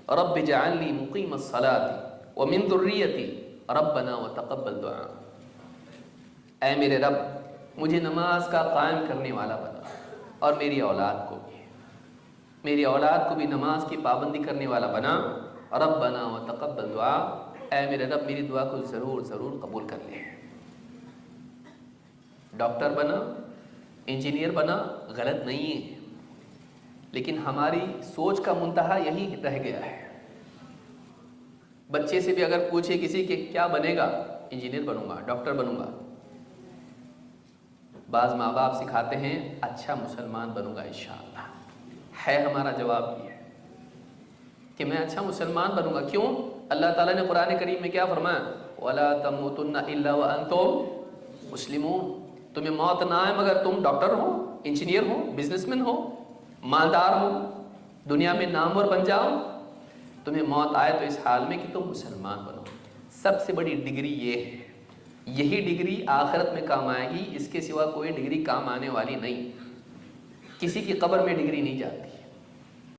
رب اجعلنی مقیم الصلاۃ ومن ذریتی ربنا وتقبل دعاء، اے میرے رب مجھے نماز کا قائم کرنے والا بنا، اور میری اولاد کو بھی نماز کی پابندی کرنے والا بنا، ربنا وتقبل دعاء، اے میرے رب میری دعا کو ضرور ضرور قبول کر لے۔ ڈاکٹر بنا، انجینئر بنا غلط نہیں ہے، لیکن ہماری سوچ کا منتہا یہی رہ گیا ہے۔ بچے سے بھی اگر پوچھے کسی کہ کیا بنے گا، انجینئر بنوں گا، ڈاکٹر بنوں گا۔ بعض ماں باپ سکھاتے ہیں اچھا مسلمان بنوں گا انشاءاللہ۔ ہے ہمارا جواب یہ ہے کہ میں اچھا مسلمان بنوں گا۔ کیوں؟ اللہ تعالیٰ نے قرآن کریم میں کیا فرمایا؟ وَلَا تَمُوتُنَّ إِلَّا وَأَنْتُمْ مُسْلِمُونَ، تمہیں موت نہ آئے مگر تم ڈاکٹر ہو، انجینئر ہو، بزنس مین ہو، مالدار ہو، دنیا میں نامور بن جاؤ، تمہیں موت آئے تو اس حال میں کہ تم مسلمان بنو۔ سب سے بڑی ڈگری یہ ہے، یہی ڈگری آخرت میں کام آئے گی، اس کے سوا کوئی ڈگری کام آنے والی نہیں۔ کسی کی قبر میں ڈگری نہیں جاتی۔